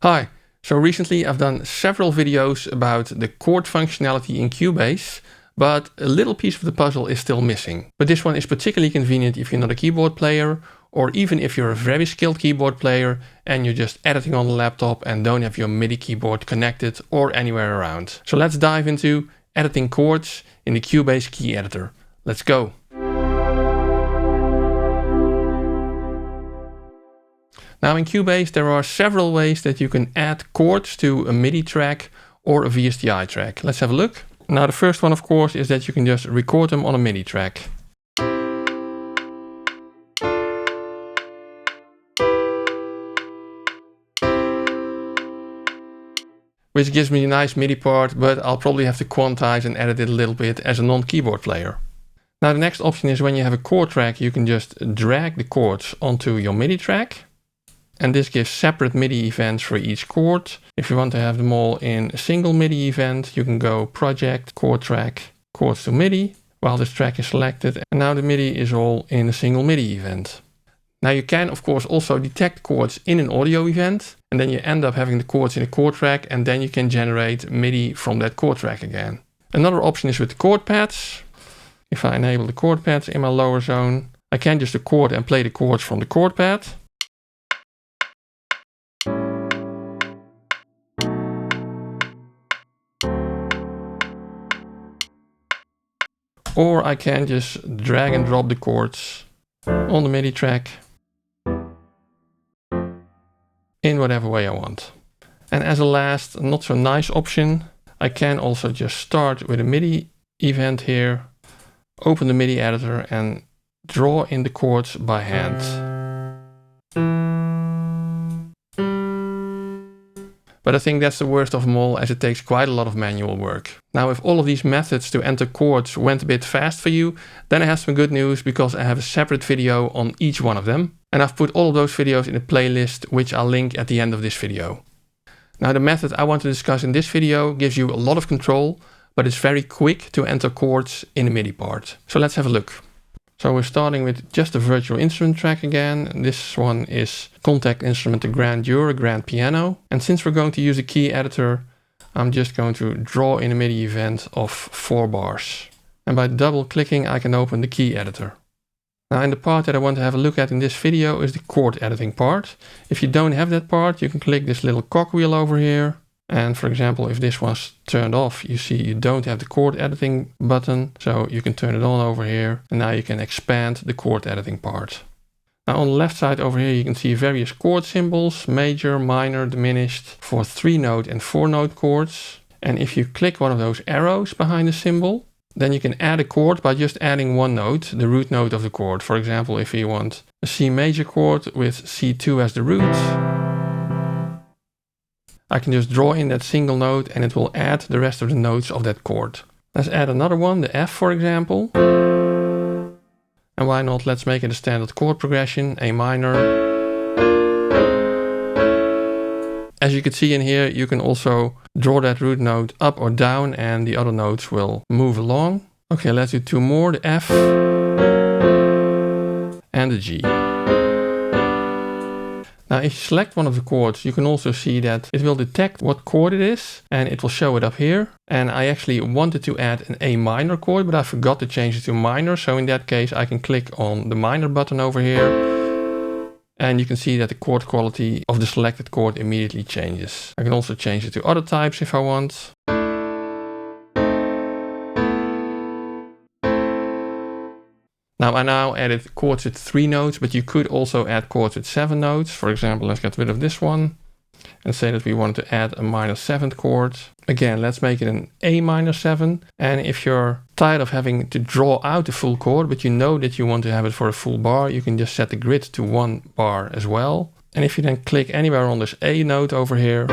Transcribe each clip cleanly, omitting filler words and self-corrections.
Hi, so recently I've done several videos about the chord functionality in Cubase, but a little piece of the puzzle is still missing. But this one is particularly convenient if you're not a keyboard player, or even if you're a very skilled keyboard player and you're just editing on the laptop and don't have your MIDI keyboard connected or anywhere around. So let's dive into editing chords in the Cubase key editor. Let's go. Now in Cubase there are several ways that you can add chords to a MIDI track or a VSTI track. Let's have a look. Now the first one of course is that you can just record them on a MIDI track. Which gives me a nice MIDI part, but I'll probably have to quantize and edit it a little bit as a non-keyboard player. Now the next option is when you have a chord track, you can just drag the chords onto your MIDI track. And this gives separate MIDI events for each chord. If you want to have them all in a single MIDI event, you can go Project, Chord Track, Chords to MIDI, while this track is selected. And now the MIDI is all in a single MIDI event. Now you can of course also detect chords in an audio event, and then you end up having the chords in a chord track, and then you can generate MIDI from that chord track again. Another option is with the chord pads. If I enable the chord pads in my lower zone, I can just record and play the chords from the chord pad. Or I can just drag and drop the chords on the MIDI track in whatever way I want. And as a last, not so nice option, I can also just start with a MIDI event here, open the MIDI editor and draw in the chords by hand. But I think that's the worst of them all, as it takes quite a lot of manual work. Now if all of these methods to enter chords went a bit fast for you, then I have some good news because I have a separate video on each one of them. And I've put all of those videos in a playlist, which I'll link at the end of this video. Now the method I want to discuss in this video gives you a lot of control, but it's very quick to enter chords in the MIDI part. So let's have a look. So we're starting with just a virtual instrument track again. This one is Contact Instrument, a Grandeur, a grand piano. And since we're going to use a key editor, I'm just going to draw in a MIDI event of 4 bars. And by double clicking, I can open the key editor. Now in the part that I want to have a look at in this video is the chord editing part. If you don't have that part, you can click this little cogwheel over here. And for example, if this was turned off, you see you don't have the chord editing button. So you can turn it on over here. And now you can expand the chord editing part. Now on the left side over here, you can see various chord symbols, major, minor, diminished, for 3-note and 4-note chords. And if you click one of those arrows behind the symbol, then you can add a chord by just adding one note, the root note of the chord. For example, if you want a C major chord with C2 as the root, I can just draw in that single note and it will add the rest of the notes of that chord. Let's add another one, the F for example. And why not, let's make it a standard chord progression, A minor. As you can see in here, you can also draw that root note up or down and the other notes will move along. Okay, let's do 2 more, the F and the G. Now if you select one of the chords, you can also see that it will detect what chord it is and it will show it up here. And I actually wanted to add an A minor chord, but I forgot to change it to minor. So in that case, I can click on the minor button over here. And you can see that the chord quality of the selected chord immediately changes. I can also change it to other types if I want. Now I added chords with 3 notes, but you could also add chords with 7 notes. For example, let's get rid of this one and say that we want to add a minor 7th chord. Again, let's make it an A minor 7. And if you're tired of having to draw out the full chord, but you know that you want to have it for a full bar, you can just set the grid to 1 bar as well. And if you then click anywhere on this A note over here,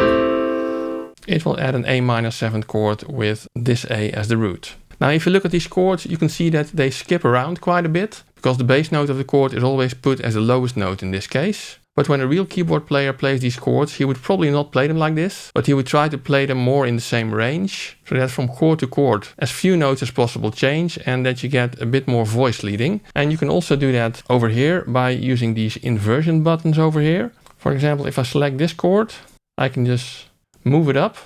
it will add an A minor 7th chord with this A as the root. Now if you look at these chords, you can see that they skip around quite a bit, because the bass note of the chord is always put as the lowest note in this case. But when a real keyboard player plays these chords, he would probably not play them like this, but he would try to play them more in the same range, so that from chord to chord, as few notes as possible change, and that you get a bit more voice leading. And you can also do that over here by using these inversion buttons over here. For example, if I select this chord, I can just move it up.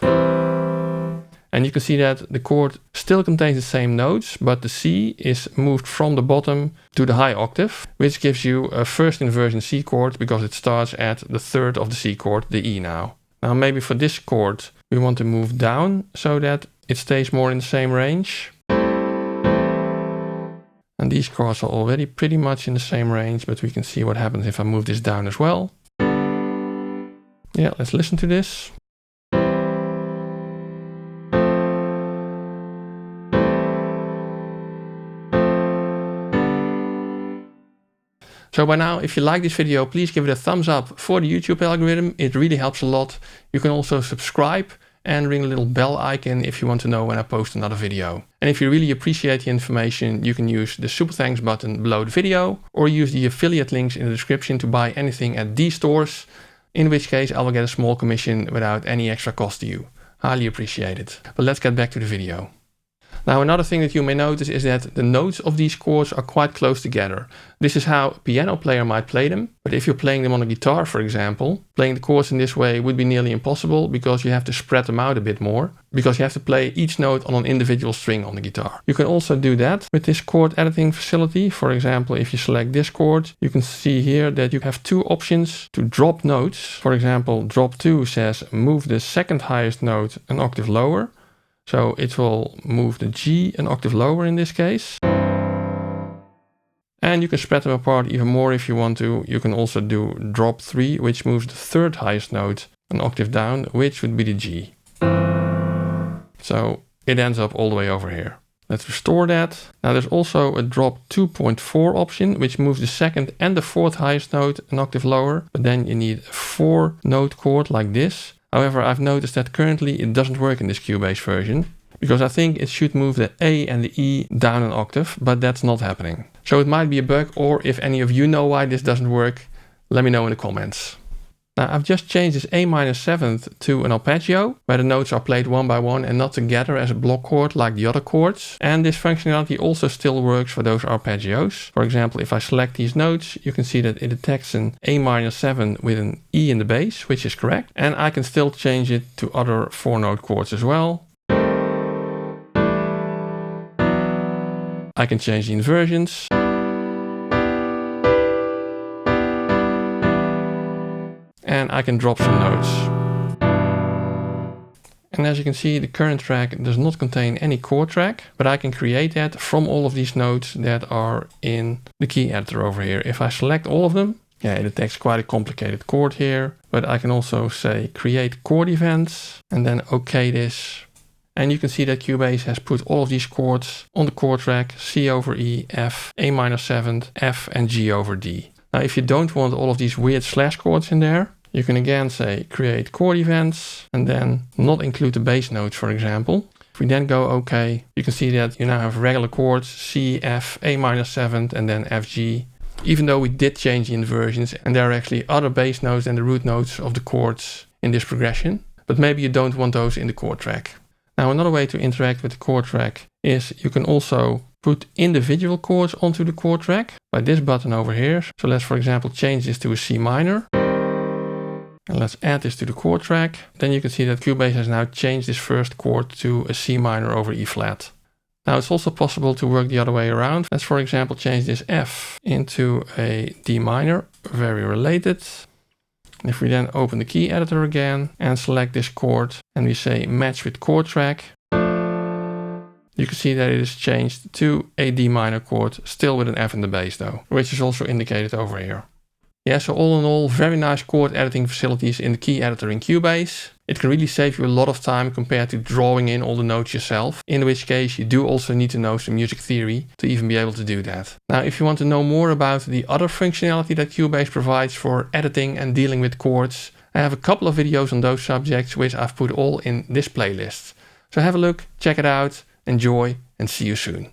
And you can see that the chord still contains the same notes, but the C is moved from the bottom to the high octave, which gives you a first inversion C chord because it starts at the third of the C chord, the E now. Now maybe for this chord we want to move down so that it stays more in the same range. And these chords are already pretty much in the same range, but we can see what happens if I move this down as well. Yeah, let's listen to this. So by now, if you like this video, please give it a thumbs up for the YouTube algorithm. It really helps a lot. You can also subscribe and ring the little bell icon if you want to know when I post another video. And if you really appreciate the information, you can use the super thanks button below the video or use the affiliate links in the description to buy anything at these stores, in which case I will get a small commission without any extra cost to you. Highly appreciate it. But let's get back to the video. Now another thing that you may notice is that the notes of these chords are quite close together. This is how a piano player might play them, but if you're playing them on a guitar, for example, playing the chords in this way would be nearly impossible because you have to spread them out a bit more, because you have to play each note on an individual string on the guitar. You can also do that with this chord editing facility. For example, if you select this chord, you can see here that you have two options to drop notes. For example, drop 2 says move the second highest note an octave lower. So it will move the G an octave lower in this case. And you can spread them apart even more if you want to. You can also do drop 3, which moves the third highest note an octave down, which would be the G. So it ends up all the way over here. Let's restore that. Now there's also a drop 2.4 option, which moves the second and the fourth highest note an octave lower. But then you need a 4-note chord like this. However, I've noticed that currently it doesn't work in this Cubase version, because I think it should move the A and the E down an octave, but that's not happening. So it might be a bug, or if any of you know why this doesn't work, let me know in the comments. Now I've just changed this A minor 7th to an arpeggio, where the notes are played one by one and not together as a block chord like the other chords. And this functionality also still works for those arpeggios. For example, if I select these notes, you can see that it detects an A minor 7 with an E in the bass, which is correct. And I can still change it to other 4-note chords as well. I can change the inversions. And I can drop some notes. And as you can see, the current track does not contain any chord track, but I can create that from all of these notes that are in the key editor over here. If I select all of them, yeah, it detects quite a complicated chord here, but I can also say create chord events and then OK this. And you can see that Cubase has put all of these chords on the chord track: C over E, F, A minor 7th, F and G over D. Now if you don't want all of these weird slash chords in there, you can again say create chord events and then not include the bass notes, for example. If we then go OK, you can see that you now have regular chords: C, F, A minor 7th and then F, G. Even though we did change the inversions and there are actually other bass notes than the root notes of the chords in this progression, but maybe you don't want those in the chord track. Now another way to interact with the chord track is you can also put individual chords onto the chord track by this button over here. So let's for example change this to a C minor. And let's add this to the chord track. Then you can see that Cubase has now changed this first chord to a C minor over E flat. Now it's also possible to work the other way around. Let's for example change this F into a D minor, very related. And if we then open the key editor again and select this chord and we say match with chord track, you can see that it is changed to a D minor chord, still with an F in the bass though, which is also indicated over here. Yeah, so all in all, very nice chord editing facilities in the key editor in Cubase. It can really save you a lot of time compared to drawing in all the notes yourself, in which case you do also need to know some music theory to even be able to do that. Now, if you want to know more about the other functionality that Cubase provides for editing and dealing with chords, I have a couple of videos on those subjects, which I've put all in this playlist. So have a look, check it out, enjoy, and see you soon.